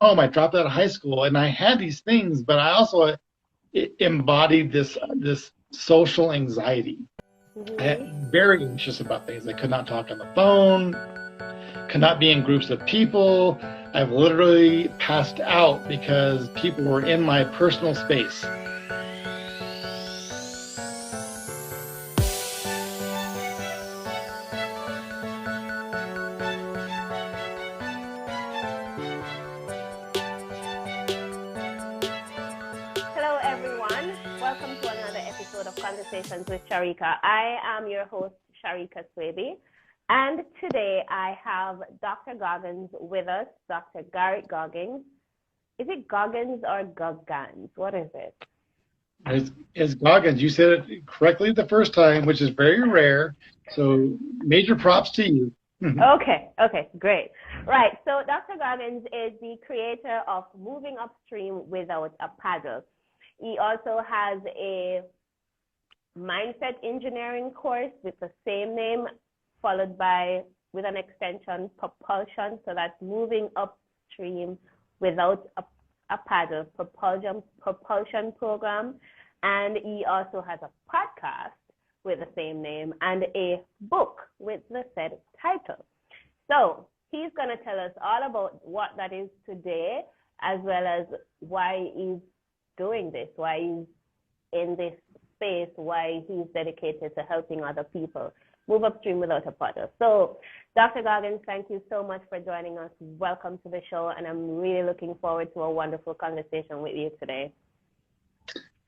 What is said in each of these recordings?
home. I dropped out of high school, and I had these things, but I also embodied this social anxiety. I Mm-hmm. had very anxious about things. I could not talk on the phone, could not be in groups of people. I've literally passed out because people were in my personal space. Hello, everyone. Welcome to another episode of Conversations with Sharika. I am your host, Sharika Swaby. And today I have Dr. Goggans with us, Dr. Garrett Goggans. Is it Goggans or Goggans? What is it? As Goggins, you said it correctly the first time, which is very rare. So major props to you. Okay, great. Right, so Dr. Goggans is the creator of Moving Upstream Without a Paddle. He also has a mindset engineering course with the same name, followed by with an extension propulsion. So that's moving upstream without a paddle propulsion program. And he also has a podcast with the same name and a book with the said title. So he's going to tell us all about what that is today, as well as why he's doing this, why he's in this space, why he's dedicated to helping other people move upstream without a paddle. So, Dr. Goggins, thank you so much for joining us. Welcome to the show, and I'm really looking forward to a wonderful conversation with you today.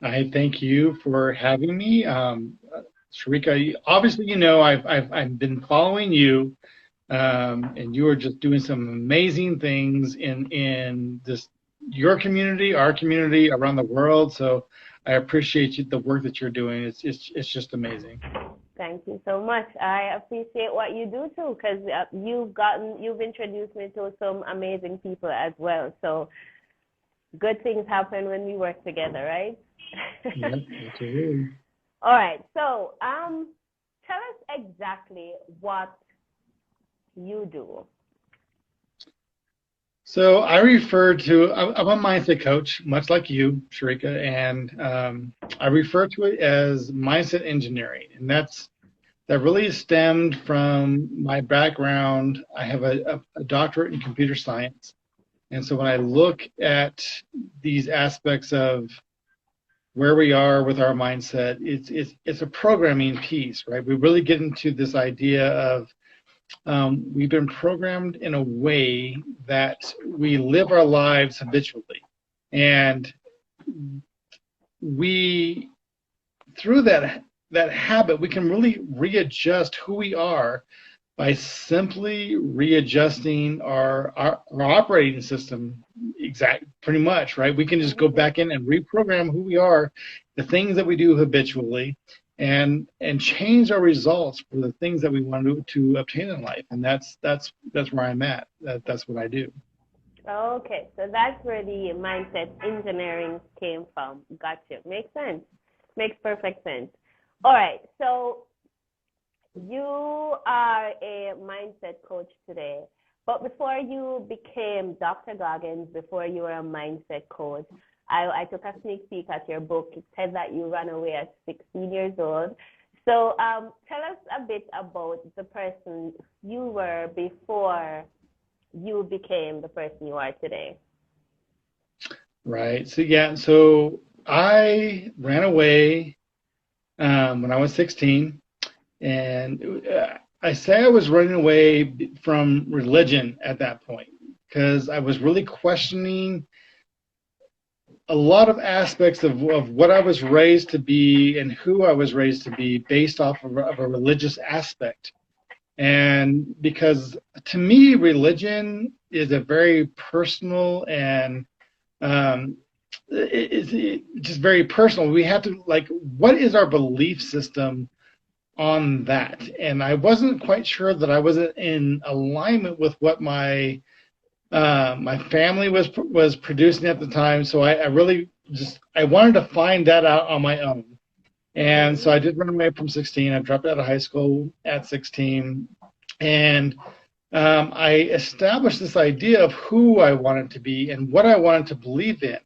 I thank you for having me. Sharika, obviously, you know, I've been following you, and you are just doing some amazing things in this your community, our community, around the world. So I appreciate the work that you're doing. It's just amazing. Thank you so much. I appreciate what you do too, because you've introduced me to some amazing people as well. So good things happen when we work together, right? Yep, absolutely. All right. So, tell us exactly what you do. So I refer to, I'm a mindset coach, much like you, Sharika, and I refer to it as mindset engineering. And that really stemmed from my background. I have a doctorate in computer science. And so when I look at these aspects of where we are with our mindset, it's a programming piece, right? We really get into this idea of we've been programmed in a way that we live our lives habitually. And we, through that habit, we can really readjust who we are by simply readjusting our operating system pretty much, right? We can just go back in and reprogram who we are, the things that we do habitually, and change our results for the things that we want to obtain in life. And that's where I'm at. That's what I do. Okay, so that's where the mindset engineering came from. Gotcha. Makes sense. Makes perfect sense. All right, so you are a mindset coach today, but before you became Dr. Goggins, before you were a mindset coach, I took a sneak peek at your book. It said that you ran away at 16 years old. So tell us a bit about the person you were before you became the person you are today. Right. So yeah. So I ran away when I was 16, and I say I was running away from religion at that point because I was really questioning a lot of aspects of what I was raised to be and who I was raised to be based off of a religious aspect. And because to me, religion is a very personal and it's just very personal. We have to, like, what is our belief system on that? And I wasn't quite sure that I was in alignment with what my family was producing at the time. So I really I wanted to find that out on my own. And so I did run away from 16. I dropped out of high school at 16, and I established this idea of who I wanted to be and what I wanted to believe in.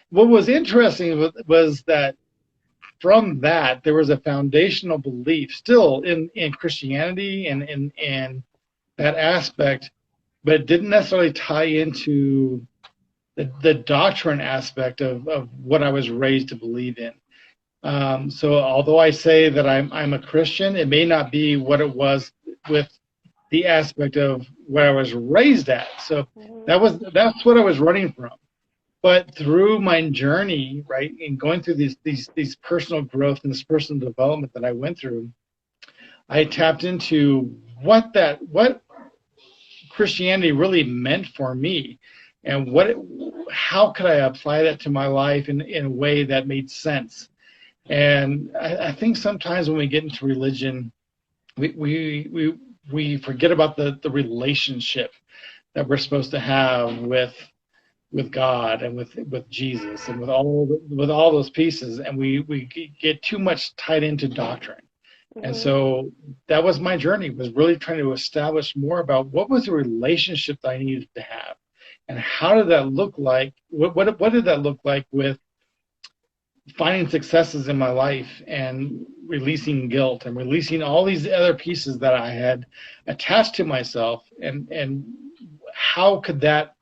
What was interesting was that from that, there was a foundational belief still in Christianity and in that aspect, but it didn't necessarily tie into the doctrine aspect of what I was raised to believe in. So although I say that I'm a Christian, it may not be what it was with the aspect of where I was raised at. So that's what I was running from. But through my journey, right, and going through these personal growth and this personal development that I went through, I tapped into what Christianity really meant for me, and how could I apply that to my life in a way that made sense. And I think sometimes when we get into religion, we forget about the relationship that we're supposed to have with God and with Jesus and with all those pieces, and we get too much tied into doctrine. And so that was my journey, was really trying to establish more about what was the relationship that I needed to have, and how did that look like? What did that look like with finding successes in my life and releasing guilt and releasing all these other pieces that I had attached to myself, and how could that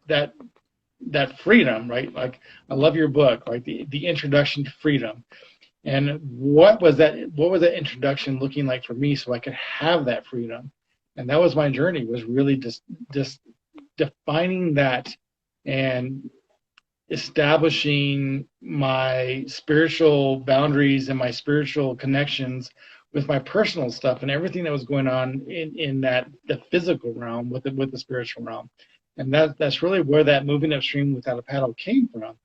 freedom, right? Like, I love your book, right? The introduction to freedom. And what was that introduction looking like for me so I could have that freedom? And that was my journey, was really just defining that and establishing my spiritual boundaries and my spiritual connections with my personal stuff and everything that was going on in the physical realm with the spiritual realm. And that's really where that moving upstream without a paddle came from.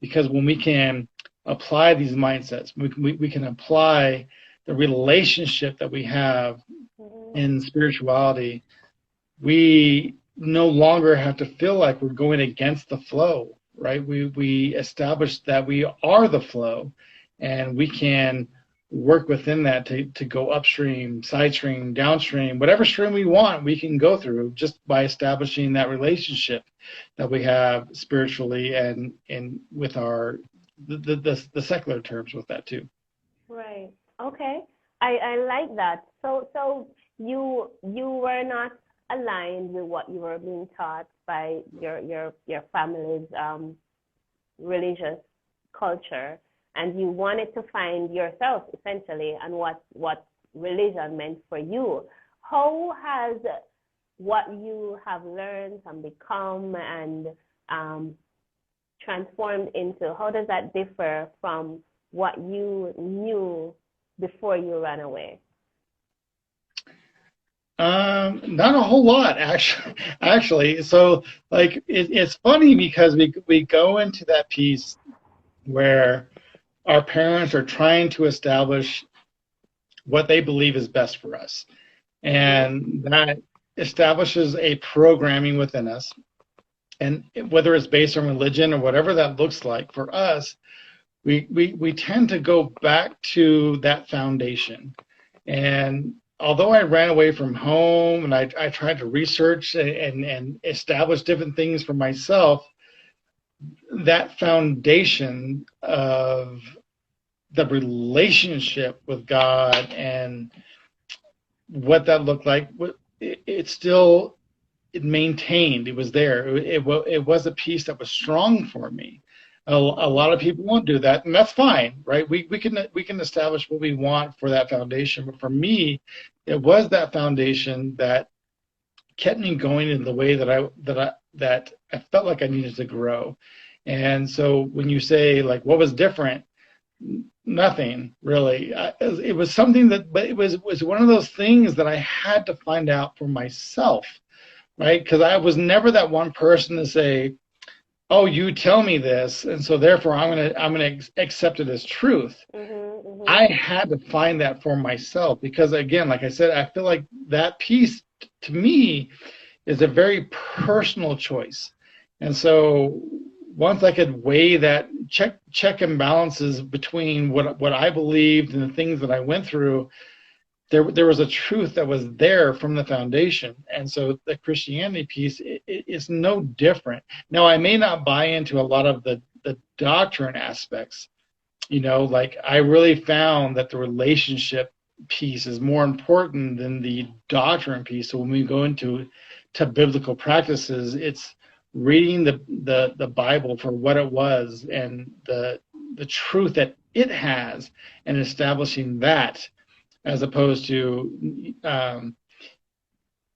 Because when we can apply these mindsets, we can apply the relationship that we have in spirituality, we no longer have to feel like we're going against the flow, right? We establish that we are the flow, and we can work within that to go upstream, side stream, downstream, whatever stream we want, we can go through just by establishing that relationship that we have spiritually and with our the secular terms with that too. Right. Okay. I like that. So you were not aligned with what you were being taught by your family's religious culture, and you wanted to find yourself essentially and what religion meant for you. How has what you have learned and become and transformed into, how does that differ from what you knew before you ran away? Not a whole lot, actually. So, like, it's funny because we go into that piece where our parents are trying to establish what they believe is best for us, and that establishes a programming within us. And whether it's based on religion or whatever that looks like for us, we tend to go back to that foundation. And although I ran away from home and I tried to research and establish different things for myself, that foundation of the relationship with God and what that looked like, it maintained. It was there. It was a piece that was strong for me. A lot of people won't do that, and that's fine, right? We can establish what we want for that foundation. But for me, it was that foundation that kept me going in the way that I felt like I needed to grow. And so when you say, like, what was different, nothing really. It was something but it was one of those things that I had to find out for myself, right? Because I was never that one person to say, oh, you tell me this, and so therefore I'm gonna accept it as truth. I had to find that for myself, because again, like I said, I feel like that piece to me is a very personal choice. And so once I could weigh that, check and balances between what I believed and the things that I went through, there was a truth that was there from the foundation. And so the Christianity piece is no different. Now, I may not buy into a lot of the doctrine aspects, like I really found that the relationship piece is more important than the doctrine piece. So when we go into biblical practices, it's reading the Bible for what it was and the truth that it has, and establishing that, as opposed to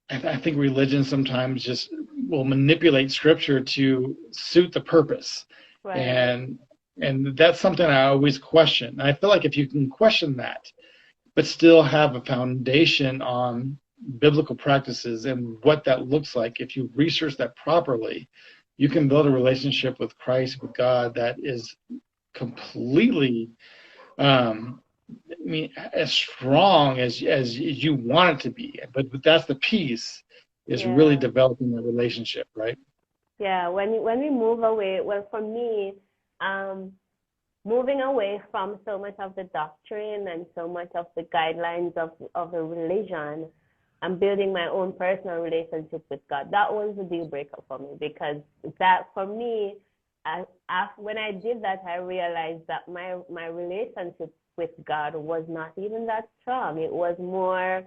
I think religion sometimes just will manipulate scripture to suit the purpose. Right. And that's something I always question. I feel like if you can question that, but still have a foundation on biblical practices and what that looks like, if you research that properly, you can build a relationship with Christ, with God, that is completely, as strong as you want it to be. But that's the piece, is really developing the relationship, right? Yeah, when we move away, well, for me, moving away from so much of the doctrine and so much of the guidelines of the religion, I'm building my own personal relationship with God. That was the deal breaker for me, because that, for me, when I did that, I realized that my relationship with God was not even that strong. It was more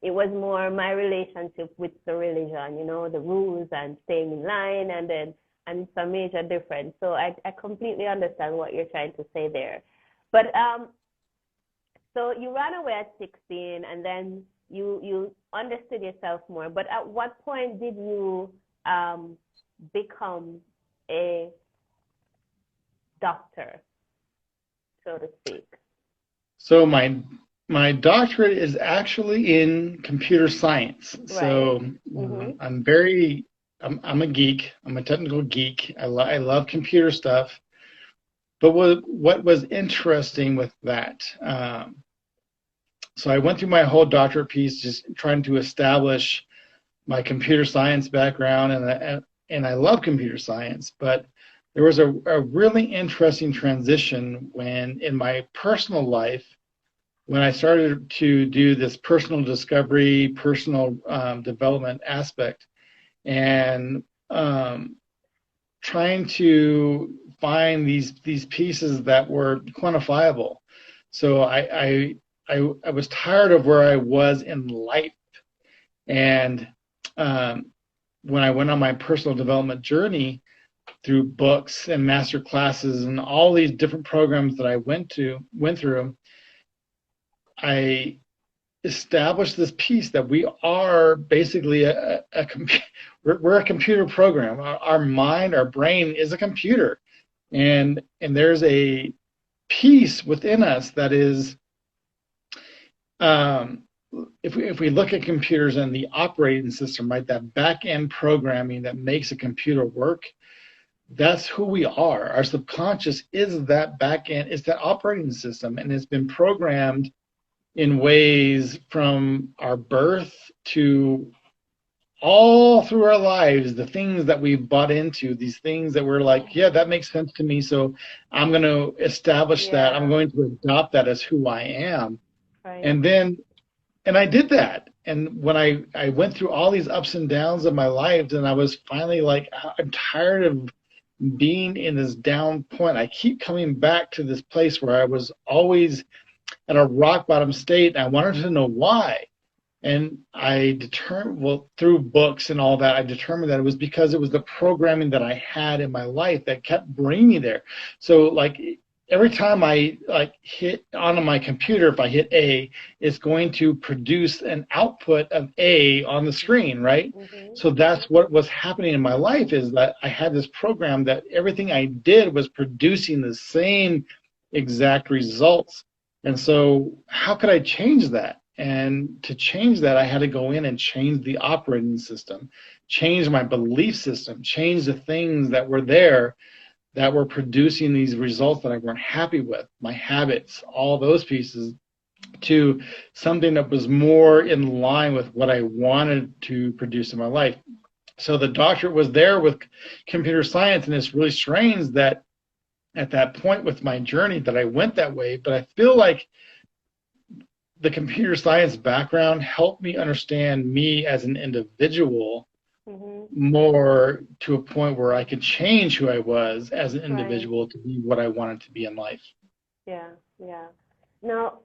my relationship with the religion, the rules and staying in line, and it's a major difference. So I completely understand what you're trying to say there. But so you ran away at 16, and then you understood yourself more. But at what point did you become a doctor, so to speak? So my doctorate is actually in computer science. Right. So I'm a geek. I'm a technical geek. I love computer stuff. But what was interesting with that, so I went through my whole doctorate piece just trying to establish my computer science background, and I love computer science, but there was a really interesting transition in my personal life, when I started to do this personal discovery, personal development aspect, and trying to find these pieces that were quantifiable. So I was tired of where I was in life, and when I went on my personal development journey through books and master classes and all these different programs that I went through, I established this piece that we are basically we're a computer program. Our mind, our brain is a computer, and there's a piece within us that is, if we look at computers and the operating system, right, that back end programming that makes a computer work, that's who we are. Our subconscious is that back end, it's that operating system, and it's been programmed in ways from our birth to all through our lives, the things that we've bought into, these things that we're like, yeah, that makes sense to me, so I'm going to establish that. I'm going to adopt that as who I am. Right. And I did that. And when I went through all these ups and downs of my life, and I was finally like, I'm tired of being in this down point. I keep coming back to this place where I was always at a rock bottom state, and I wanted to know why. And I determined, through books and all that, I determined that it was because it was the programming that I had in my life that kept bringing me there. So like every time I hit on my computer, if I hit A, it's going to produce an output of A on the screen, right? Mm-hmm. So that's what was happening in my life, is that I had this program that everything I did was producing the same exact results. And so how could I change that? And to change that, I had to go in and change the operating system, change my belief system, change the things that were there that were producing these results that I weren't happy with, my habits, all those pieces, to something that was more in line with what I wanted to produce in my life. So the doctorate was there with computer science, and it's really strange that at that point with my journey that I went that way, but I feel like the computer science background helped me understand me as an individual more, to a point where I could change who I was as an individual to be what I wanted to be in life. Yeah, yeah. Now,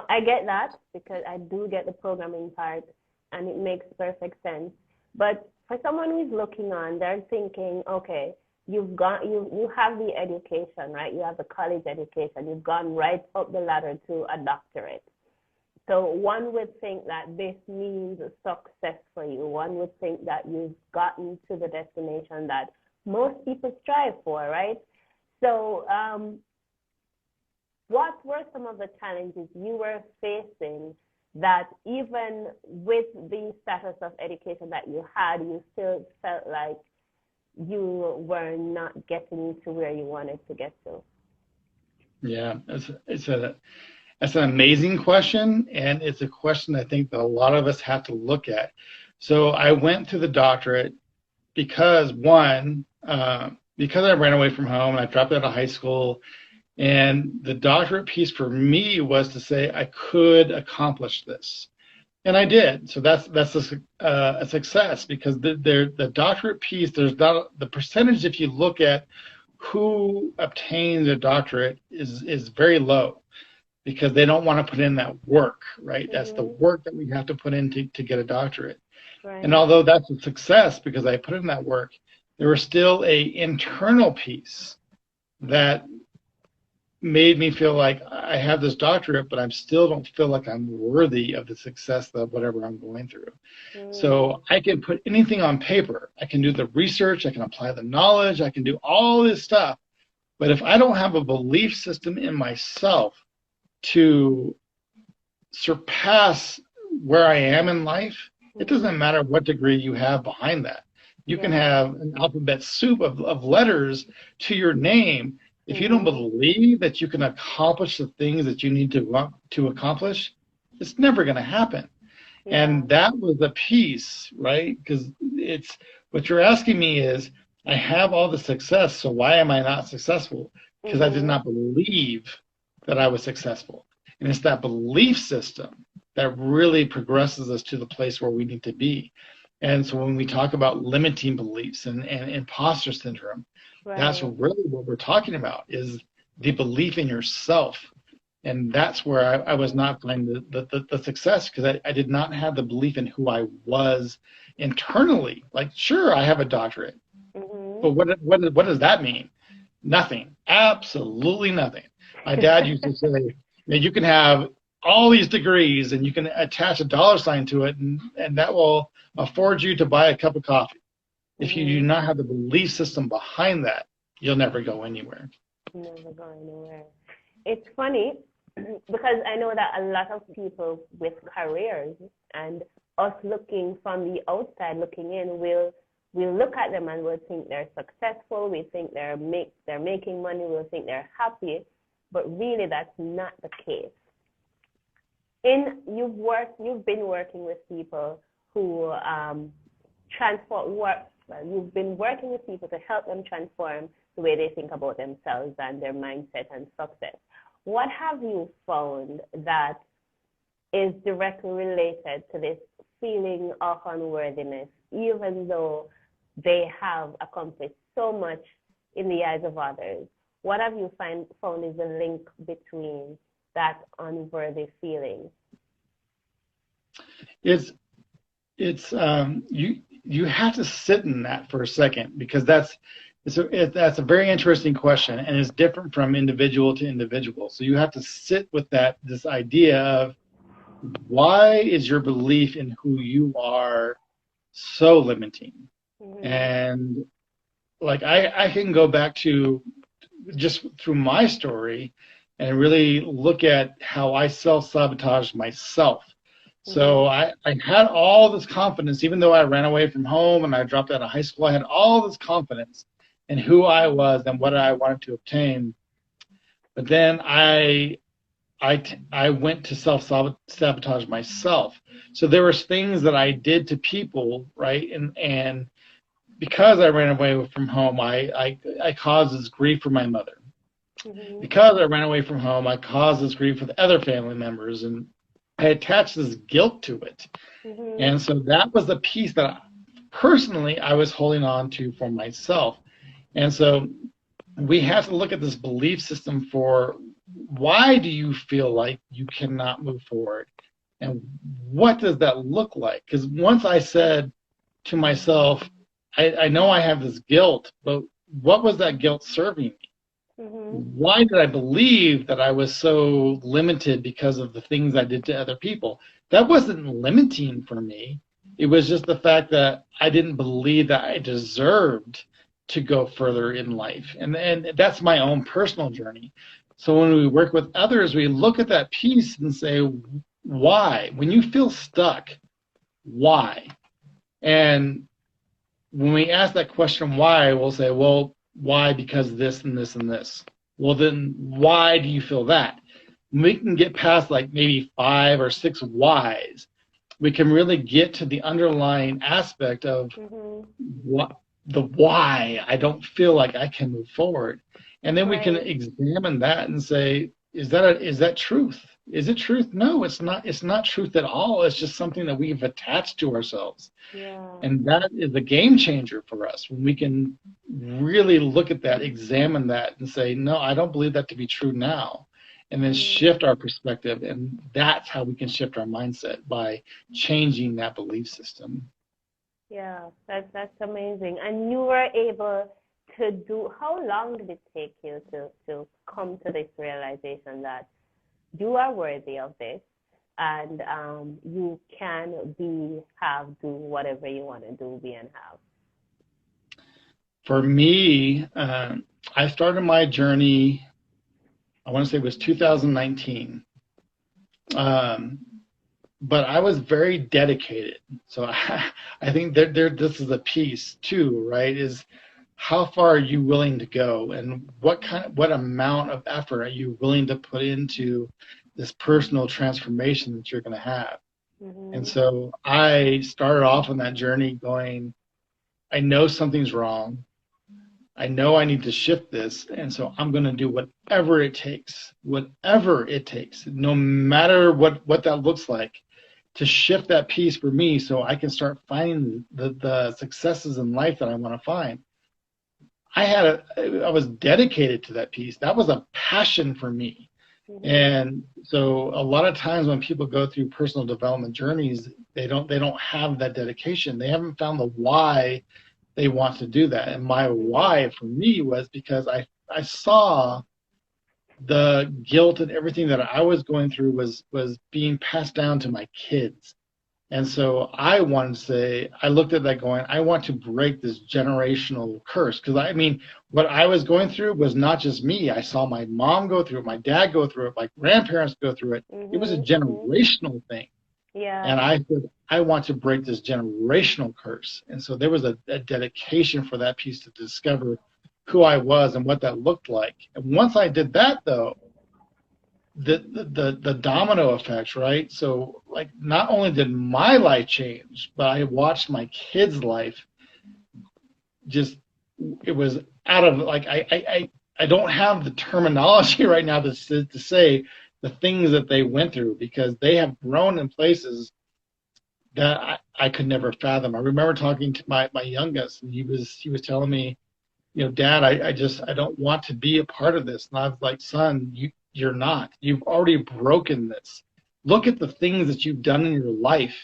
I get that, because I do get the programming part, and it makes perfect sense. But for someone who's looking on, they're thinking, okay, you have the education, right? You have the college education. You've gone right up the ladder to a doctorate. So one would think that this means success for you. One would think that you've gotten to the destination that most people strive for, right? So what were some of the challenges you were facing that even with the status of education that you had, you still felt like you were not getting to where you wanted to get to? Yeah, that's an amazing question, and it's a question I think that a lot of us have to look at. So I went to the doctorate because, one, because I ran away from home and I dropped out of high school, and the doctorate piece for me was to say I could accomplish this, and I did. So that's a success, because the doctorate piece, there's not the percentage, if you look at who obtains a doctorate, is very low, because they don't want to put in that work, right? That's the work that we have to put in to get a doctorate. Right. And although that's a success because I put in that work, there was still a internal piece that made me feel like I have this doctorate, but I still don't feel like I'm worthy of the success of whatever I'm going through. So I can put anything on paper. I can do the research. I can apply the knowledge. I can do all this stuff. But if I don't have a belief system in myself to surpass where I am in life, it doesn't matter what degree you have behind that. You can have an alphabet soup of letters to your name. If you don't believe that you can accomplish the things that you need to accomplish, it's never going to happen. Yeah. And that was the piece, right? Because it's what you're asking me is, I have all the success, so why am I not successful? Because I did not believe that I was successful. And it's that belief system that really progresses us to the place where we need to be. And so when we talk about limiting beliefs and imposter syndrome, that's really what we're talking about, is the belief in yourself. And that's where I was not finding the success, because I did not have the belief in who I was internally. Like, sure, I have a doctorate, but what does that mean? Nothing. Absolutely nothing. My dad used to say, you can have all these degrees and you can attach a dollar sign to it, and that will afford you to buy a cup of coffee. If you do not have the belief system behind that, you'll never go anywhere. Never go anywhere. It's funny because I know that a lot of people with careers, and us looking from the outside looking in, we'll look at them and we'll think they're successful, we think they're making money, we'll think they're happy, but really that's not the case. You've been working with people who you've been working with people to help them transform the way they think about themselves and their mindset and success. What have you found that is directly related to this feeling of unworthiness, even though they have accomplished so much in the eyes of others? What have you found is the link between that unworthy feeling? You have to sit in that for a second, because that's a very interesting question, and it's different from individual to individual. So you have to sit with this idea of, why is your belief in who you are so limiting? And like I can go back to just through my story and really look at how I self-sabotaged myself. So I had all this confidence, even though I ran away from home and I dropped out of high school. I had all this confidence in who I was and what I wanted to obtain. But then I went to self-sabotage myself. So there was things that I did to people, right? And because I ran away from home, I caused this grief for my mother. Because I ran away from home, I caused this grief with other family members. And I attached this guilt to it. And so that was the piece that personally I was holding on to for myself. And so we have to look at this belief system for why do you feel like you cannot move forward? And what does that look like? Because once I said to myself, I know I have this guilt, but what was that guilt serving me? Why did I believe that I was so limited because of the things I did to other people? That wasn't limiting for me. It was just the fact that I didn't believe that I deserved to go further in life. And that's my own personal journey. So when we work with others, we look at that piece and say, why? When you feel stuck, why? And when we ask that question, why, we'll say, well, why? Because this and this and this. Well, then why do you feel that? We can get past like maybe 5 or 6 whys. We can really get to the underlying aspect of what the why I don't feel like I can move forward. And then we can examine that and say, is that truth? Is it truth? No, it's not. It's not truth at all. It's just something that we've attached to ourselves. And that is a game changer for us when we can really look at that, examine that, and say, no, I don't believe that to be true now. And then shift our perspective. And that's how we can shift our mindset, by changing that belief system. Yeah, that's amazing. And you were able to do, how long did it take you to come to this realization that you are worthy of this, and you can do whatever you want to do, be, and have? For me, I started my journey, I want to say it was 2019. But I was very dedicated. So I think this is a piece too, right? Is how far are you willing to go, and what amount of effort are you willing to put into this personal transformation that you're going to have? And so I started off on that journey going, I know something's wrong. I know I need to shift this, and so I'm going to do whatever it takes, no matter what that looks like, to shift that piece for me so I can start finding the successes in life that I want to find. I was dedicated to that piece. That was a passion for me. And so a lot of times when people go through personal development journeys, they don't have that dedication. They haven't found the why they want to do that. And my why for me was because I saw the guilt and everything that I was going through was being passed down to my kids. And so I wanted to say, I looked at that going, I want to break this generational curse. Because I mean, what I was going through was not just me. I saw my mom go through it, my dad go through it, my grandparents go through it. It was a generational thing. And I said, I want to break this generational curse. And so there was a dedication for that piece to discover who I was and what that looked like. And once I did that, though, the domino effects, right? So like, not only did my life change, but I watched my kids' life just, it was out of, like, I don't have the terminology right now to say the things that they went through, because they have grown in places that I could never fathom. I remember talking to my youngest, and he was telling me, you know, Dad, I don't want to be a part of this. And I was like, son, you're not. You've already broken this. Look at the things that you've done in your life.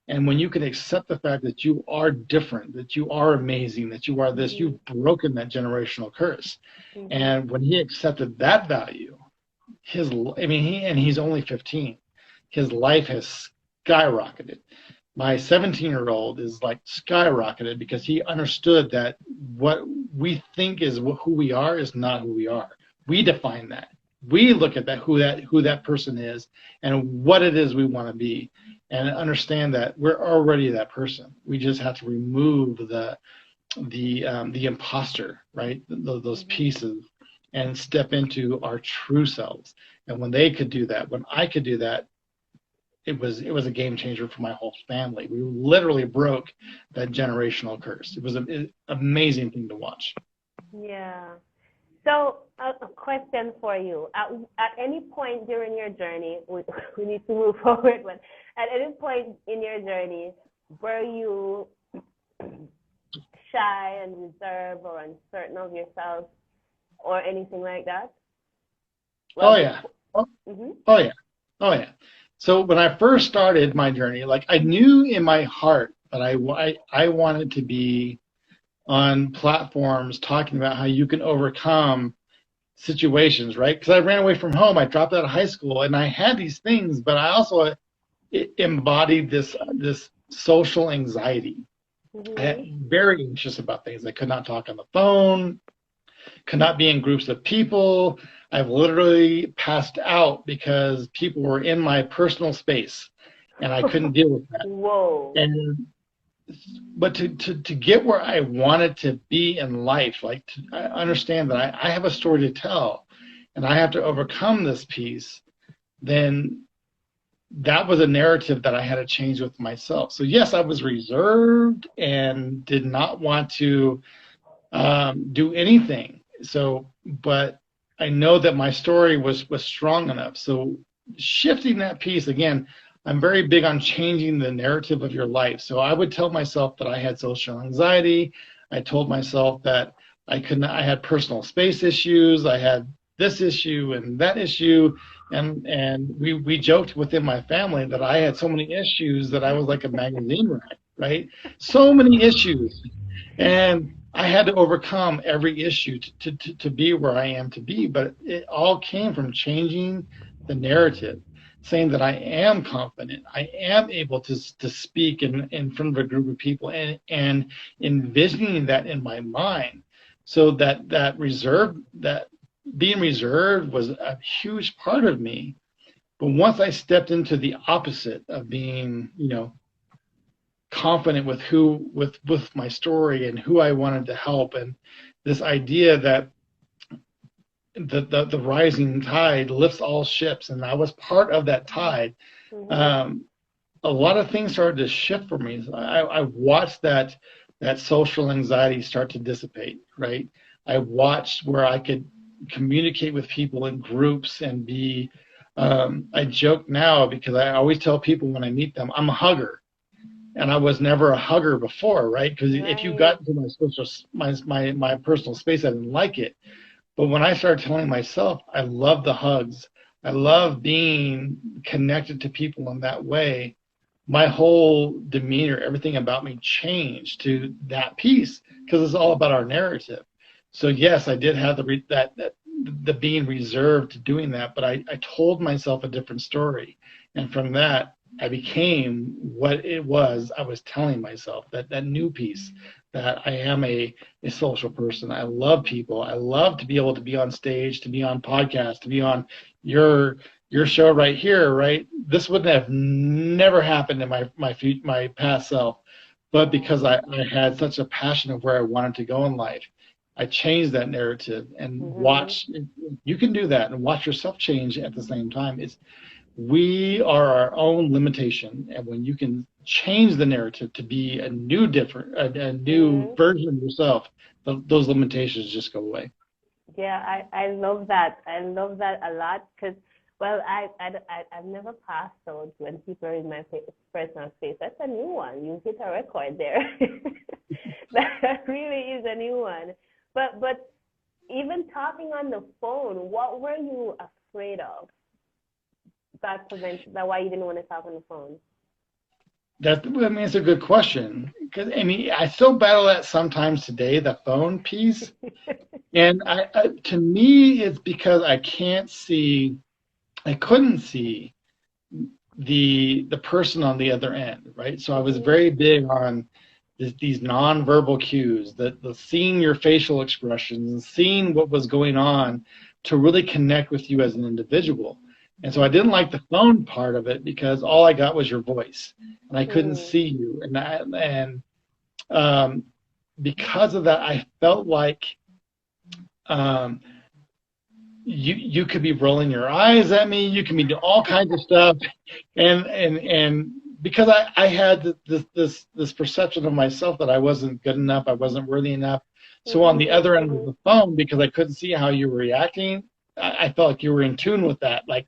And when you can accept the fact that you are different, that you are amazing, that you are this, you've broken that generational curse. And when he accepted that value, he's only 15. His life has skyrocketed. My 17-year-old is like skyrocketed because he understood that what we think is who we are is not who we are. We define that. We look at that who that person is and what it is we want to be, and understand that we're already that person. We just have to remove the imposter, right? Those pieces, and step into our true selves. And when they could do that, when I could do that, it was a game changer for my whole family. We literally broke that generational curse. It was an amazing thing to watch. Yeah. So a question for you. At any point during your journey, we need to move forward, but at any point in your journey, were you shy and reserved or uncertain of yourself or anything like that? Well, Oh yeah. Oh yeah. Oh yeah. So when I first started my journey, like I knew in my heart that I wanted to be on platforms talking about how you can overcome situations, right? Because I ran away from home, I dropped out of high school, and I had these things, but I also embodied this social anxiety. I had very anxious about things. I could not talk on the phone, could not be in groups of people. I've literally passed out because people were in my personal space, and I couldn't deal with that. Whoa. But to get where I wanted to be in life, like I understand that I have a story to tell, and I have to overcome this piece, then that was a narrative that I had to change with myself. So yes, I was reserved and did not want to do anything. So, but I know that my story was strong enough. So shifting that piece again, I'm very big on changing the narrative of your life. So I would tell myself that I had social anxiety. I told myself that I had personal space issues. I had this issue and that issue. And we joked within my family that I had so many issues that I was like a magazine rack, right? So many issues. And I had to overcome every issue to be where I am to be. But it all came from changing the narrative, saying that I am confident, I am able to speak in front of a group of people, and envisioning that in my mind. So that being reserved was a huge part of me. But once I stepped into the opposite of being, confident with my story and who I wanted to help, and this idea that the rising tide lifts all ships, and I was part of that tide. A lot of things started to shift for me. I watched that social anxiety start to dissipate, right? I watched where I could communicate with people in groups and be, I joke now because I always tell people when I meet them, I'm a hugger. And I was never a hugger before, right? Because if you got into my personal space, I didn't like it. But when I started telling myself, I love the hugs, I love being connected to people in that way, my whole demeanor, everything about me changed to that piece, because it's all about our narrative. So yes, I did have the being reserved to doing that, but I told myself a different story. And from that, I became what it was I was telling myself, that new piece, that I am a social person. I love people. I love to be able to be on stage, to be on podcasts, to be on your show right here, right? This wouldn't have never happened in my past self, but because I had such a passion of where I wanted to go in life, I changed that narrative and watch. You can do that and watch yourself change at the same time. We are our own limitation, and when you can change the narrative to be a new version of yourself, those limitations just go away. Yeah, I love that. I love that a lot because, well, I've never passed out when people are in my personal space. That's a new one. You hit a record there. That really is a new one. But even talking on the phone, what were you afraid of? That why you didn't want to talk on the phone? It's a good question, because I still battle that sometimes today, the phone piece. And to me, it's because I couldn't see the person on the other end, right? So I was very big on these nonverbal cues, the seeing your facial expressions and seeing what was going on to really connect with you as an individual. And so I didn't like the phone part of it because all I got was your voice, and I couldn't see you. And because of that, I felt like you could be rolling your eyes at me, you can be doing all kinds of stuff, and because I had this perception of myself that I wasn't good enough, I wasn't worthy enough. So on the other end of the phone, because I couldn't see how you were reacting, I felt like you were in tune with that. Like,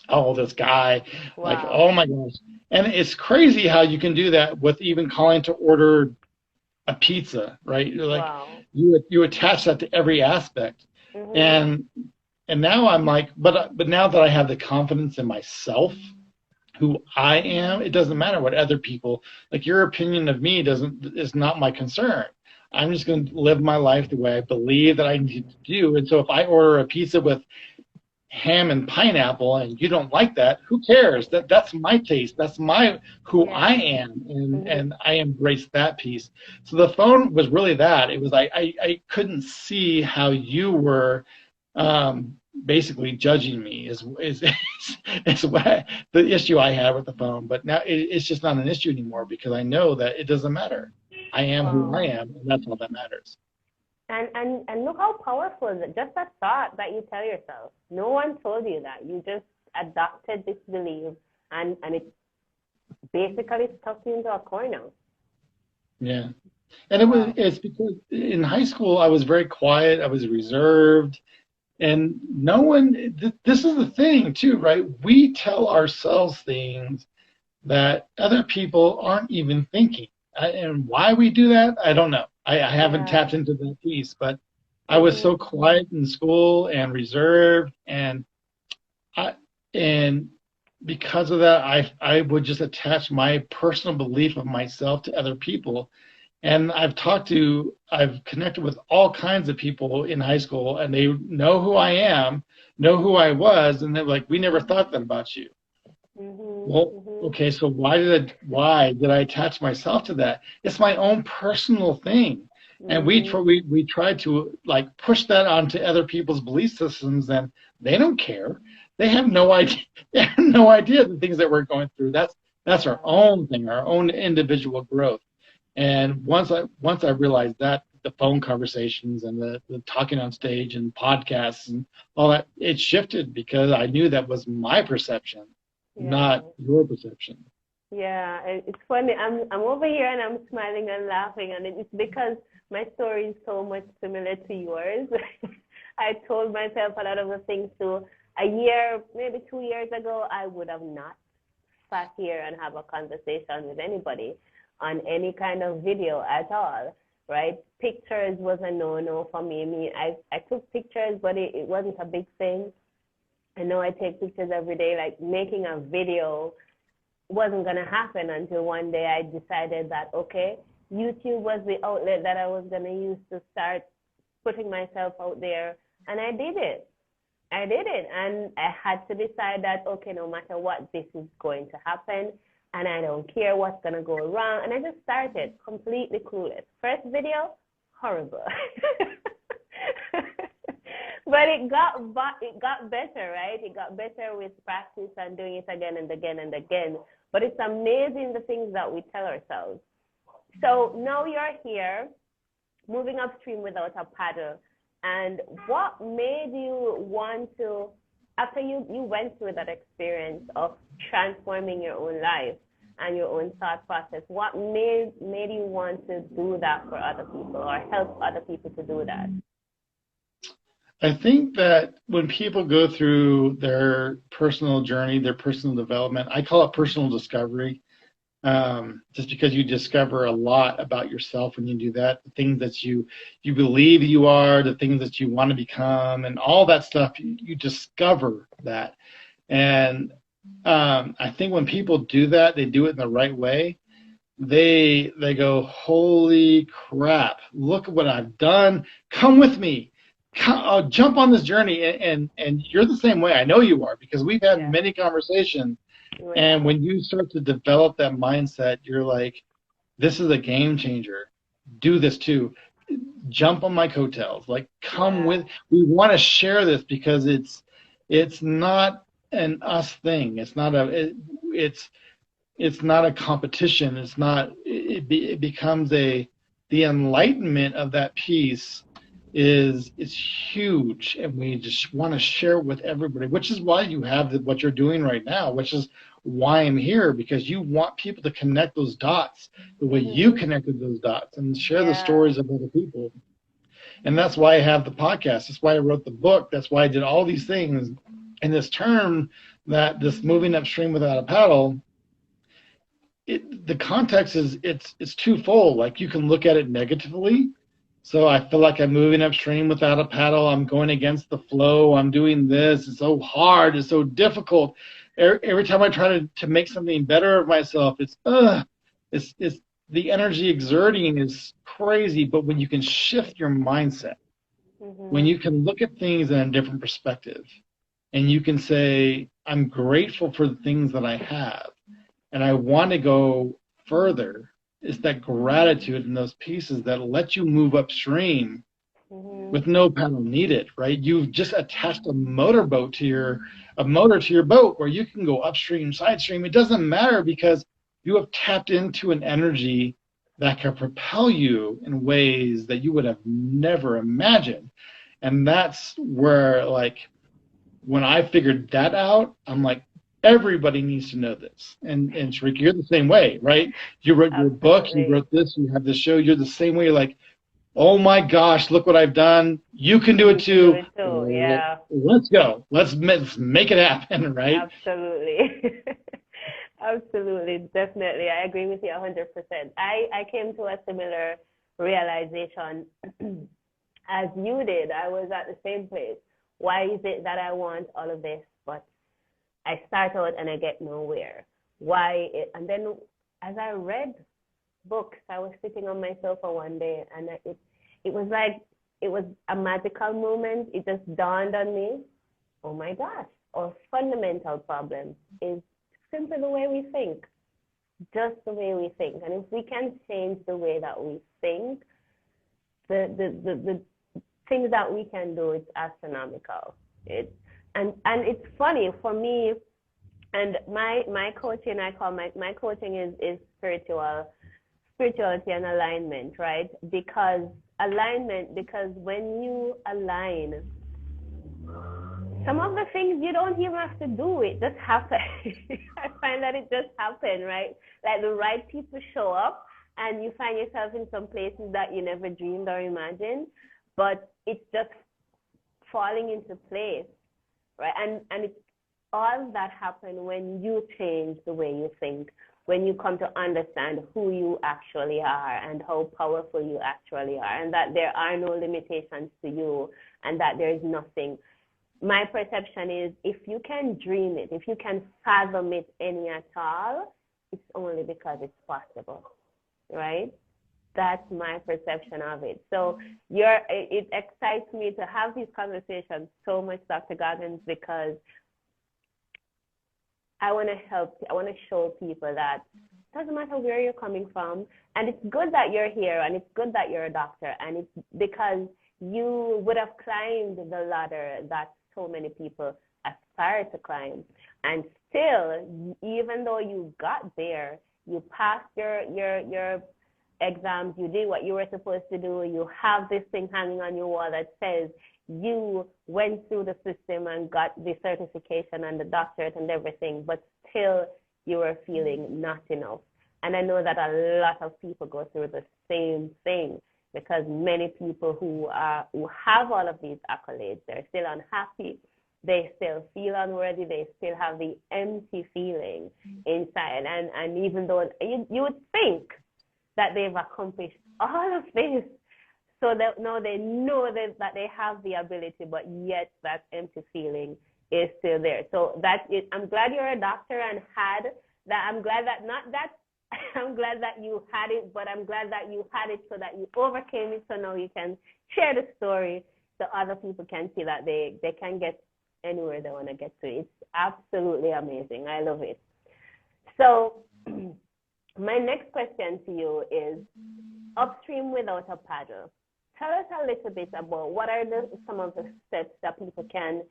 oh, this guy, like, oh my gosh. And it's crazy how you can do that with even calling to order a pizza, right? You're like, you attach that to every aspect. And now I'm like, but now that I have the confidence in myself, who I am, it doesn't matter what other people, like your opinion of me is not my concern. I'm just going to live my life the way I believe that I need to do. And so if I order a pizza with ham and pineapple and you don't like that, who cares? That's my taste. That's who I am. And I embrace that piece. So the phone was really that. It was I couldn't see how you were basically judging me is what the issue I had with the phone. But now it's just not an issue anymore because I know that it doesn't matter. I am who I am, and that's all that matters. And look how powerful is it? Just a thought that you tell yourself. No one told you that. You just adopted this belief, and it basically stuck you into a corner. Yeah. And it's because in high school I was very quiet, I was reserved, and no one, this is the thing too, right? We tell ourselves things that other people aren't even thinking. And why we do that, I don't know. I haven't tapped into that piece, but I was so quiet in school and reserved, and because of that, I would just attach my personal belief of myself to other people. And I've connected with all kinds of people in high school, and they know who I am, know who I was, and they're like, "We never thought that about you." Okay, so why did I attach myself to that? It's my own personal thing, and we try to like push that onto other people's belief systems, and they don't care. They have no idea. They have no idea the things that we're going through. That's our own thing, our own individual growth. And once I realized that, the phone conversations and the talking on stage and podcasts and all that, it shifted because I knew that was my perception. Not your perception. Yeah, it's funny. I'm over here and I'm smiling and laughing, and it's because my story is so much similar to yours. I told myself a lot of the things. So a year, maybe 2 years ago, I would have not sat here and have a conversation with anybody on any kind of video at all, right? Pictures was a no-no for me. I took pictures, but it wasn't a big thing. I know I take pictures every day. Like making a video wasn't going to happen until one day I decided that, okay, YouTube was the outlet that I was going to use to start putting myself out there. And I did it. And I had to decide that, okay, no matter what, this is going to happen. And I don't care what's going to go wrong. And I just started completely clueless. First video, horrible. But it got better, right? It got better with practice and doing it again and again and again. But it's amazing the things that we tell ourselves. So now you're here, moving upstream without a paddle. And what made you want to, after you went through that experience of transforming your own life and your own thought process, what made you want to do that for other people or help other people to do that? I think that when people go through their personal journey, their personal development, I call it personal discovery, just because you discover a lot about yourself when you do that, the things that you believe you are, the things that you want to become, and all that stuff, you discover that. And I think when people do that, they do it in the right way. They go, holy crap, look at what I've done. Come with me. Jump on this journey, and you're the same way. I know you are, because we've had many conversations. And when you start to develop that mindset, you're like, this is a game changer. Do this too. Jump on my coattails. Like, come with. We want to share this because it's not an us thing. It's not it's not a competition. It's not. It becomes the enlightenment of that piece is huge, and we just want to share it with everybody, which is why you have what you're doing right now, which is why I'm here, because you want people to connect those dots the way you connected those dots and share the Yeah. stories of other people. And that's why I have the podcast. That's why I wrote the book. That's why I did all these things. And this term, that this moving upstream without a paddle, the context is it's twofold. Like, you can look at it negatively. So I feel like I'm moving upstream without a paddle. I'm going against the flow. I'm doing this. It's so hard. It's so difficult. Every time I try to make something better of myself, it's the energy exerting is crazy. But when you can shift your mindset, when you can look at things in a different perspective, and you can say, I'm grateful for the things that I have, and I want to go further. It's that gratitude in those pieces that let you move upstream with no paddle needed, right? You've just attached a motor to your boat where you can go upstream, side stream. It doesn't matter, because you have tapped into an energy that can propel you in ways that you would have never imagined. And that's where, like, when I figured that out, I'm like, everybody needs to know this. And Sharika, you're the same way, right? You wrote your book, you Absolutely. wrote this, you have this show. You're the same way. You're like, oh my gosh, look what I've done. You can do it You can do too. it too. Yeah. Let's go. Let's make it happen, right? Absolutely. Absolutely. Definitely. I agree with you 100%. I came to a similar realization as you did. I was at the same place. Why is it that I want all of this, but I start out and I get nowhere? And then as I read books, I was sitting on my sofa one day, and it was like, it was a magical moment. It just dawned on me, oh my gosh, our fundamental problem is simply the way we think, just the way we think. And if we can change the way that we think, the things that we can do, it's astronomical. And it's funny for me, and my coaching, I call my coaching is spirituality and alignment, right? Because when you align, some of the things you don't even have to do, it just happens. I find that it just happens, right? Like the right people show up, and you find yourself in some places that you never dreamed or imagined, but it's just falling into place, right? And it's all that happens when you change the way you think, when you come to understand who you actually are and how powerful you actually are, and that there are no limitations to you, and that there is nothing. My perception is, if you can dream it, if you can fathom it any at all, it's only because it's possible, right? That's my perception of it. So it excites me to have these conversations so much, Dr. Goggans, because I want to show people that it doesn't matter where you're coming from. And it's good that you're here, and it's good that you're a doctor, and it's because you would have climbed the ladder that so many people aspire to climb. And still, even though you got there, you passed your exams, you did what you were supposed to do, you have this thing hanging on your wall that says you went through the system and got the certification and the doctorate and everything, but still you were feeling not enough. And I know that a lot of people go through the same thing, because many people who have all of these accolades, they're still unhappy, they still feel unworthy, they still have the empty feeling inside. And even though you would think that they've accomplished all of this, so that now they know that they have the ability, but yet that empty feeling is still there. So that is, I'm glad you're a doctor and had that. I'm glad that not that I'm glad that you had it, but I'm glad that you had it so that you overcame it, so now you can share the story so other people can see that they can get anywhere they want to get to. It's absolutely amazing. I love it. So my next question to you is, upstream without a paddle. Tell us a little bit about what are some of the steps that people can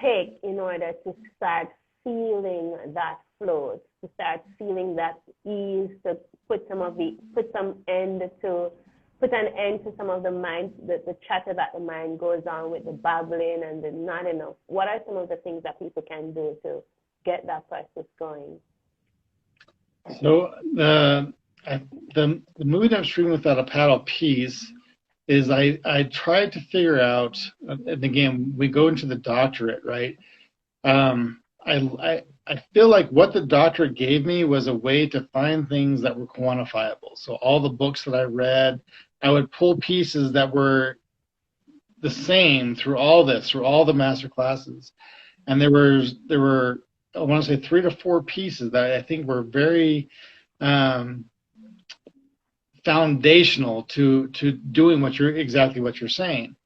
take in order to start feeling that flow, to start feeling that ease, to put some end to put an end to some of the chatter that the mind goes on with the babbling and the not enough? What are some of the things that people can do to get that process going? So the moving upstream without a paddle piece is I tried to figure out, and again, we go into the doctorate, right? I feel like what the doctorate gave me was a way to find things that were quantifiable. So all the books that I read, I would pull pieces that were the same through all the master classes. And there were I want to say 3 to 4 pieces that I think were very foundational to doing exactly what you're saying.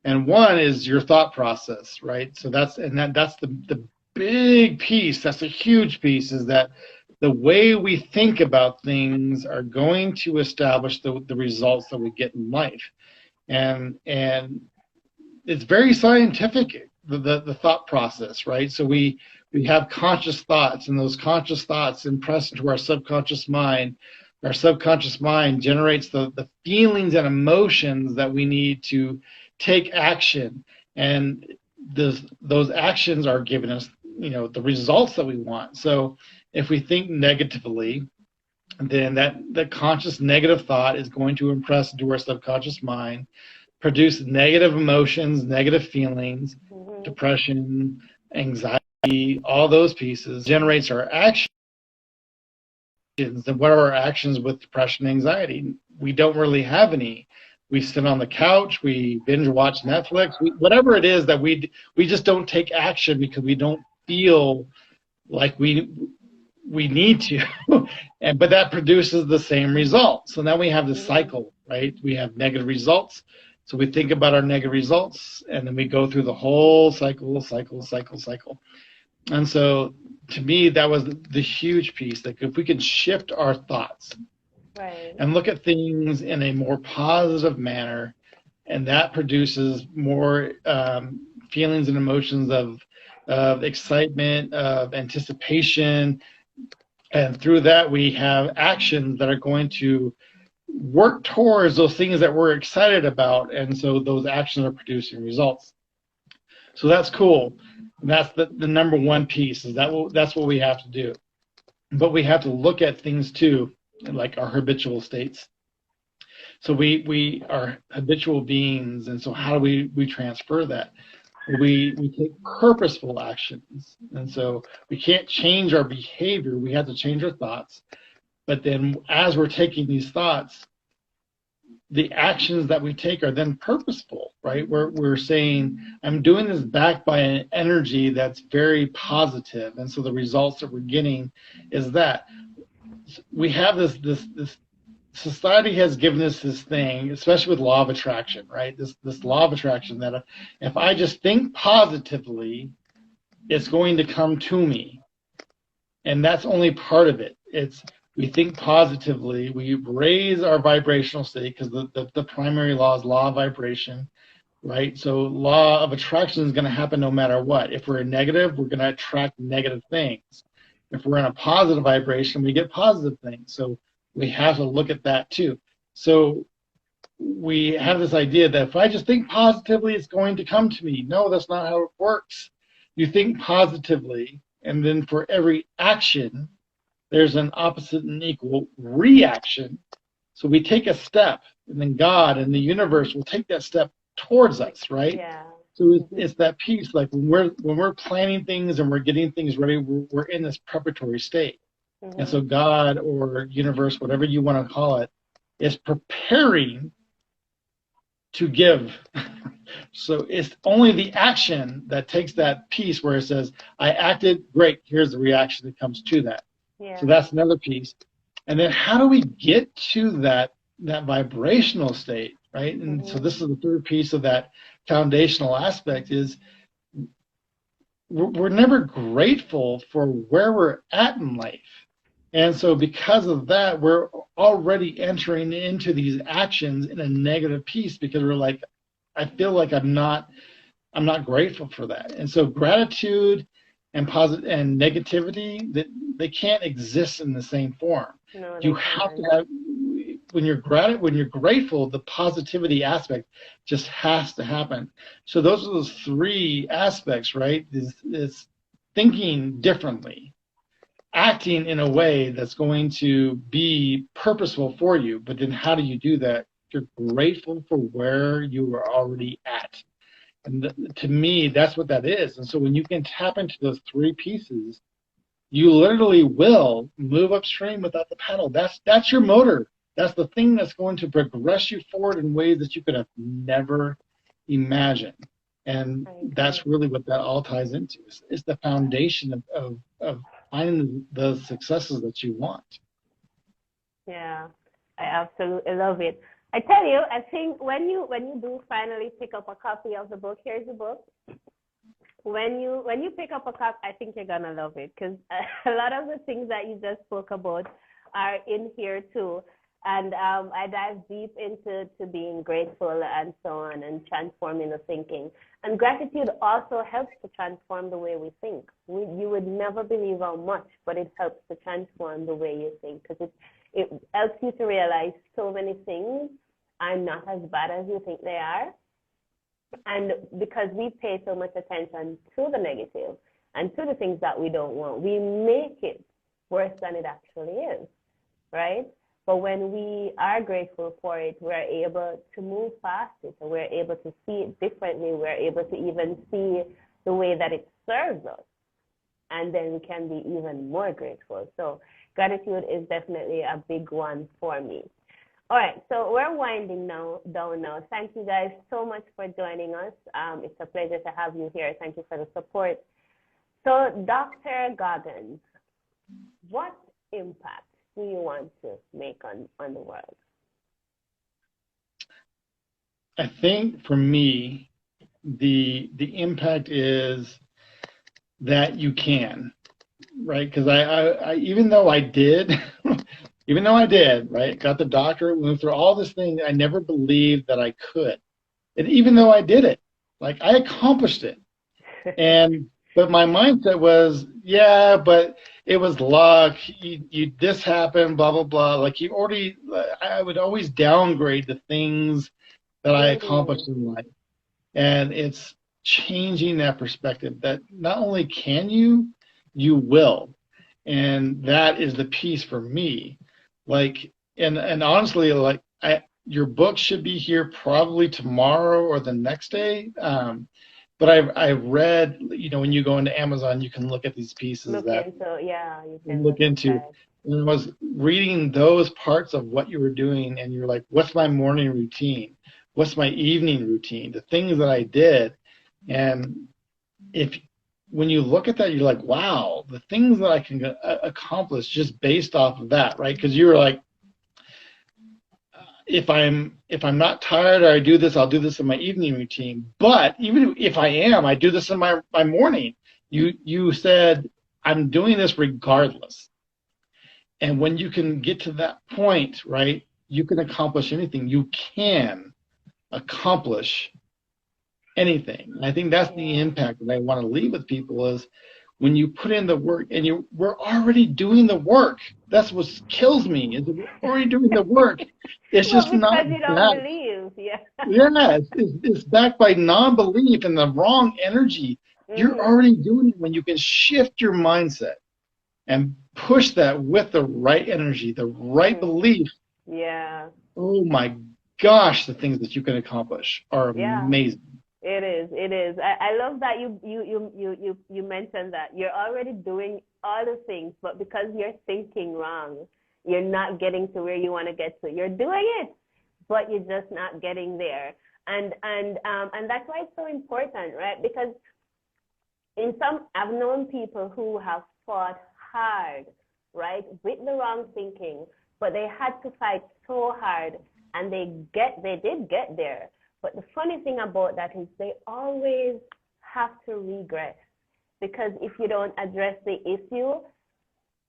And one is your thought process, right? So that's the big piece. That's a huge piece, is that the way we think about things are going to establish the results that we get in life. And it's very scientific, the thought process, right? So we have conscious thoughts, and those conscious thoughts impress into our subconscious mind. Our subconscious mind generates the feelings and emotions that we need to take action, and those actions are giving us, the results that we want. So if we think negatively, then that conscious negative thought is going to impress into our subconscious mind, produce negative emotions, negative feelings, depression, anxiety, all those pieces, generates our actions. And what are our actions with depression and anxiety? We don't really have any. We sit on the couch, we binge watch Netflix, whatever it is that we just don't take action because we don't feel like we need to. But that produces the same result. So now we have this cycle, right? We have negative results. So we think about our negative results, and then we go through the whole cycle. And so to me, that was the huge piece. Like, if we can shift our thoughts, right, and look at things in a more positive manner, and that produces more feelings and emotions of excitement, of anticipation, and through that we have actions that are going to work towards those things that we're excited about, and so those actions are producing results. So that's cool. And that's the number one piece, is that's what we have to do. But we have to look at things too, like our habitual states. So we are habitual beings, and so how do we transfer that? We take purposeful actions, and so we can't change our behavior. We have to change our thoughts. But then as we're taking these thoughts, the actions that we take are then purposeful, right? We're saying, I'm doing this backed by an energy that's very positive, and so the results that we're getting is that we have this society has given us this thing, especially with law of attraction, right? This law of attraction that if I just think positively, it's going to come to me, and that's only part of it. We think positively, we raise our vibrational state, because the primary law is law of vibration, right? So law of attraction is going to happen no matter what. If we're negative, we're going to attract negative things. If we're in a positive vibration, we get positive things. So we have to look at that too. So we have this idea that if I just think positively, it's going to come to me. No, that's not how it works. You think positively, and then for every action, there's an opposite and equal reaction. So we take a step, and then God and the universe will take that step towards us, right? Yeah. So it's that piece, like when we're planning things and we're getting things ready, we're in this preparatory state. And so God or universe, whatever you want to call it, is preparing to give. So it's only the action that takes that piece where it says, I acted, great, here's the reaction that comes to that. Yeah. So that's another piece. And then how do we get to that vibrational state, right? And so this is the third piece of that foundational aspect, is we're never grateful for where we're at in life. And so because of that, we're already entering into these actions in a negative piece, because we're like, I feel like I'm not grateful for that. And so gratitude and positive and negativity, that they can't exist in the same form. No, you have to have, when you're grateful, the positivity aspect just has to happen. So those are those three aspects, right? Is thinking differently, acting in a way that's going to be purposeful for you. But then how do you do that? You're grateful for where you are already at. And to me, that's what that is. And so when you can tap into those three pieces, you literally will move upstream without the paddle. That's your motor. That's the thing that's going to progress you forward in ways that you could have never imagined. And that's really what that all ties into. It's the foundation of finding the successes that you want. Yeah, I absolutely love it. I tell you, I think when you do finally pick up a copy of the book, here's the book. When you pick up a copy, I think you're gonna love it, because a lot of the things that you just spoke about are in here too. And I dive deep into being grateful and so on, and transforming the thinking. And gratitude also helps to transform the way we think. You would never believe how much, but it helps to transform the way you think, because it helps you to realize so many things are not as bad as you think they are. And because we pay so much attention to the negative and to the things that we don't want, we make it worse than it actually is, right? But when we are grateful for it, we're able to move past it, and we're able to see it differently. We're able to even see the way that it serves us. And then we can be even more grateful. So gratitude is definitely a big one for me. All right, so we're winding down now. Thank you guys so much for joining us. It's a pleasure to have you here. Thank you for the support. So Dr. Goggans, what impact do you want to make on the world? I think for me, the impact is that you can, right? Because I even though I did, right, got the doctorate, went through all this thing, I never believed that I could. And even though I did it, like I accomplished it. But my mindset was, yeah, but it was luck. This happened, blah, blah, blah. Like I would always downgrade the things that I accomplished in life. And it's changing that perspective that not only can you will. And that is the piece for me. Like, and honestly, like your book should be here probably tomorrow or the next day. But I've read, when you go into Amazon, you can look at these pieces you can look into. And I was reading those parts of what you were doing, and you're like, what's my morning routine? What's my evening routine? The things that I did. And when you look at that, you're like, wow, the things that I can accomplish just based off of that, right? Because you were like, if I'm not tired or I do this, I'll do this in my evening routine. But even if I am, I do this in my morning. You said, I'm doing this regardless. And when you can get to that point, right, you can accomplish anything. You can accomplish anything. And I think that's the impact that I want to leave with people is when you put in the work, and we're already doing the work. That's what kills me, is we're already doing the work. It's just not because you don't believe. It's backed by non-belief and the wrong energy. You're already doing it when you can shift your mindset and push that with the right energy, the right belief. Yeah. Oh my gosh, the things that you can accomplish are amazing. It is. I love that you mentioned that you're already doing all the things, but because you're thinking wrong, you're not getting to where you want to get to. You're doing it, but you're just not getting there. And that's why it's so important, right? Because I've known people who have fought hard, right, with the wrong thinking, but they had to fight so hard, and they did get there. But the funny thing about that is they always have to regress, because if you don't address the issue,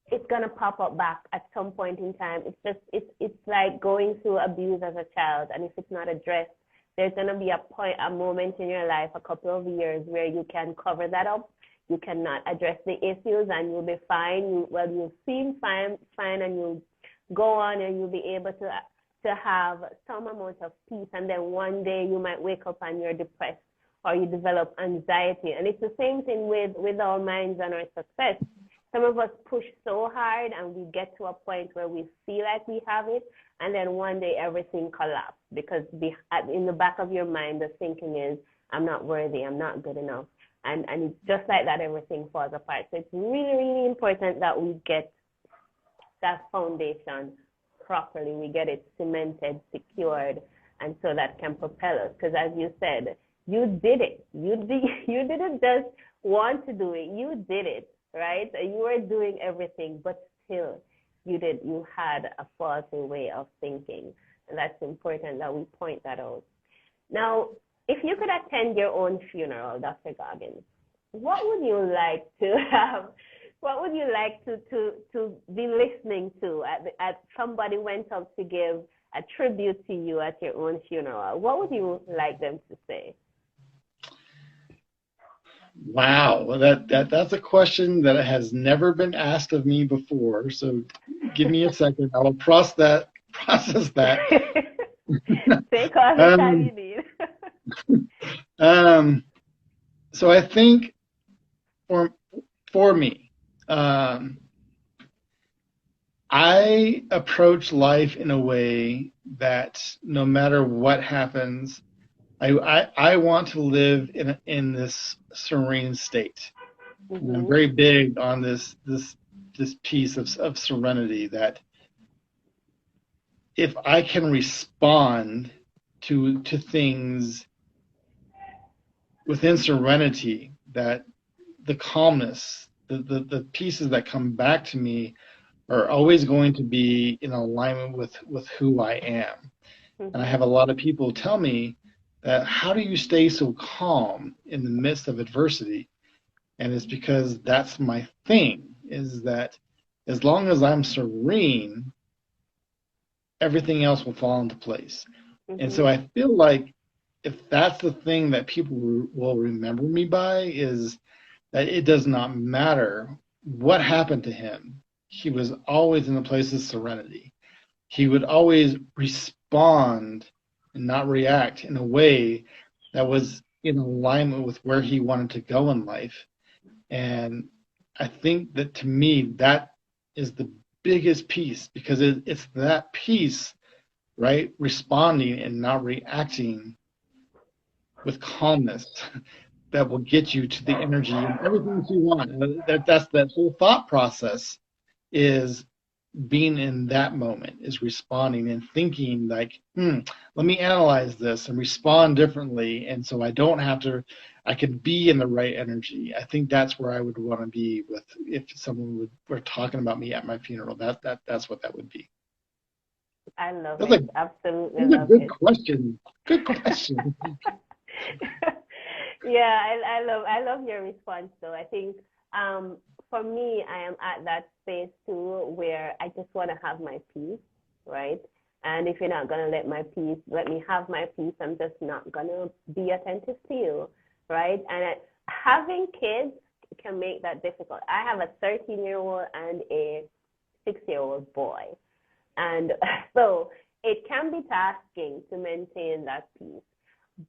it's gonna pop up back at some point in time. It's like going through abuse as a child, and if it's not addressed, there's gonna be a moment in your life, a couple of years, where you can cover that up. You cannot address the issues, and you'll be fine. You'll seem fine, and you'll go on, and you'll be able to to have some amount of peace, and then one day you might wake up and you're depressed or you develop anxiety. And it's the same thing with our minds and our success. Some of us push so hard and we get to a point where we feel like we have it, and then one day everything collapses because in the back of your mind, the thinking is, I'm not worthy, I'm not good enough. And it's just like that, everything falls apart. So it's really, really important that we get that foundation properly. We get it cemented, secured, and so that can propel us. Because as you said, you did it. You didn't just want to do it. You did it, right? You were doing everything, but still you had a faulty way of thinking. And that's important that we point that out. Now, if you could attend your own funeral, Dr. Goggans, what would you like to have? What would you like to be listening to at somebody went up to give a tribute to you at your own funeral? What would you like them to say? Wow, well, that's a question that has never been asked of me before. So give me a second. I will process that. Take all the time you need. So I think for me, I approach life in a way that no matter what happens, I want to live in this serene state. Mm-hmm. I'm very big on this piece of serenity, that if I can respond to things within serenity, that the calmness, the pieces that come back to me are always going to be in alignment with who I am. Mm-hmm. And I have a lot of people tell me that, how do you stay so calm in the midst of adversity? And it's because that's my thing, is that as long as I'm serene, everything else will fall into place. Mm-hmm. And so I feel like if that's the thing that people will remember me by, is that it does not matter what happened to him. He was always in a place of serenity. He would always respond and not react in a way that was in alignment with where he wanted to go in life. And I think that, to me, that is the biggest piece, because it's that piece, right? Responding and not reacting with calmness that will get you to the energy and everything that you want. That's that whole thought process, is being in that moment, is responding and thinking like, let me analyze this and respond differently. And so I don't have to, I could be in the right energy. I think that's where I would want to be with, if someone were talking about me at my funeral, that's what that would be. I love it. Absolutely love it. Good question. Good question. Yeah, I love your response though. I think for me, I am at that space too, where I just want to have my peace, right? And if you're not going to let me have my peace, I'm just not going to be attentive to you, right? And having kids can make that difficult. I have a 13-year-old and a 6-year-old boy. And so it can be tasking to maintain that peace.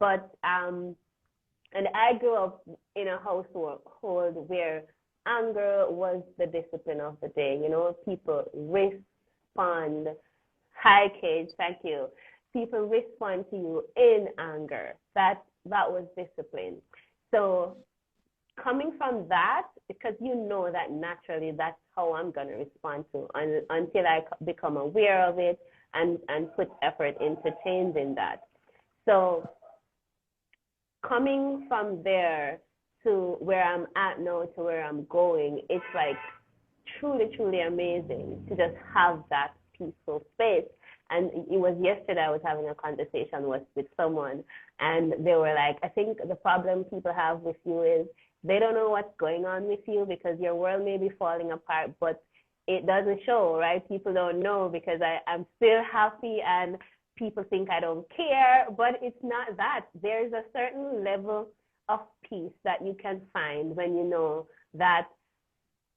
But, and I grew up in a household where anger was the discipline of the day. You know, people respond. Hi, Cage, thank you. People respond to you in anger. That was discipline. So coming from that, because you know that naturally that's how I'm going to respond to, until I become aware of it and put effort into changing that. So coming from there to where I'm at now, to where I'm going, it's like truly, truly amazing to just have that peaceful space. And it was yesterday I was having a conversation with someone, and they were like, I think the problem people have with you is they don't know what's going on with you, because your world may be falling apart, but it doesn't show, right? People don't know because I'm still happy and people think I don't care, but it's not that. There's a certain level of peace that you can find when you know that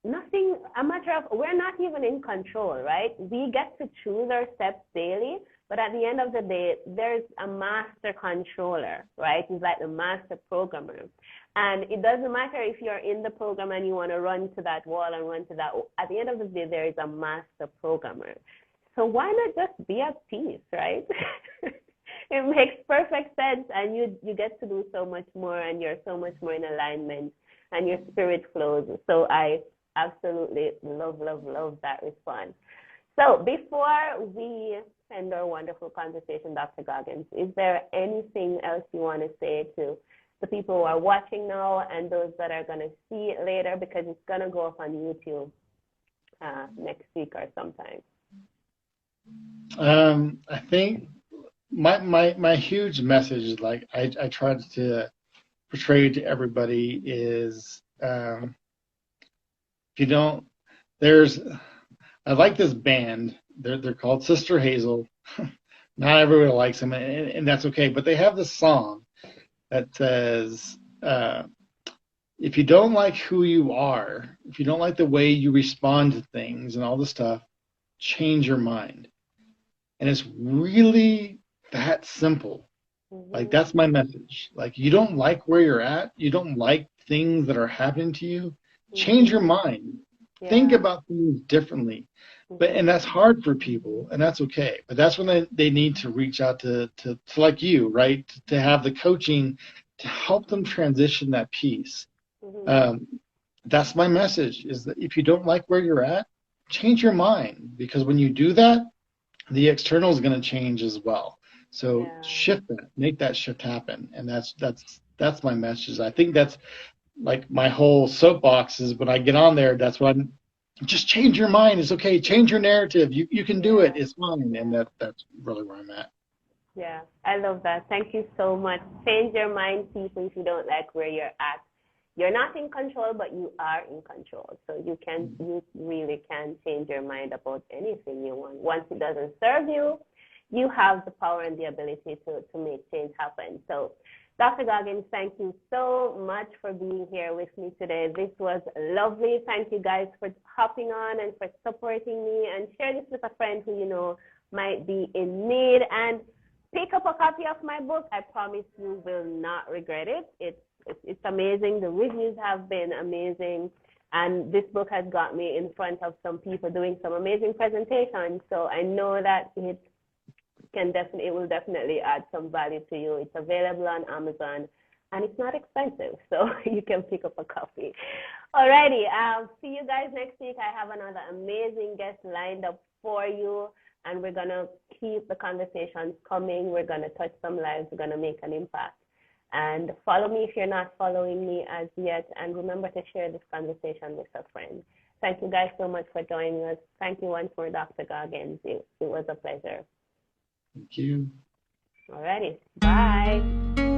we're not even in control, right? We get to choose our steps daily, But at the end of the day, there's a master controller, right? It's like the master programmer. And it doesn't matter if you're in the program and you want to run to that wall and run to that. At the end of the day, there is a master programmer. So why not just be at peace, right? It makes perfect sense, and you get to do so much more, and you're so much more in alignment, and your spirit flows. So I absolutely love that response. So before we end our wonderful conversation, Dr. Goggans, is there anything else you want to say to the people who are watching now and those that are going to see it later, because it's going to go up on YouTube next week or sometime? I think my huge message, like I tried to portray to everybody, is if you don't, I like this band. They're called Sister Hazel. Not everyone likes them, and that's okay. But they have this song that says, if you don't like who you are, if you don't like the way you respond to things and all this stuff, change your mind. And it's really that simple. Mm-hmm. Like, that's my message. Like, you don't like where you're at, you don't like things that are happening to you, change your mind. Yeah. Think about things differently. And that's hard for people, and that's okay. But that's when they need to reach out to like you, right? To have the coaching to help them transition that piece. Mm-hmm. That's my message, is that if you don't like where you're at, change your mind. Because when you do that, the external is going to change as well. So shift that, make that shift happen. And that's my message. I think that's like my whole soapbox is when I get on there, that's what I'm, just change your mind. It's okay. Change your narrative. You can do it. It's fine. And that's really where I'm at. Yeah, I love that. Thank you so much. Change your mind, people, if you don't like where you're at. You're not in control, but you are in control. So you really can change your mind about anything you want. Once it doesn't serve you, you have the power and the ability to make change happen. So Dr. Goggans, thank you so much for being here with me today. This was lovely. Thank you guys for hopping on and for supporting me, and share this with a friend who you know might be in need, and pick up a copy of my book. I promise you will not regret it. It's amazing. The reviews have been amazing, and this book has got me in front of some people doing some amazing presentations. So I know that it will definitely add some value to you. It's available on Amazon, and it's not expensive, so you can pick up a copy. Alrighty, see you guys next week. I have another amazing guest lined up for you, and we're gonna keep the conversations coming. We're gonna touch some lives. We're gonna make an impact. And follow me if you're not following me as yet, and remember to share this conversation with a friend. Thank you guys so much for joining us. Thank you once more, Dr. Goggans. It was a pleasure. Thank you. Alrighty. Bye.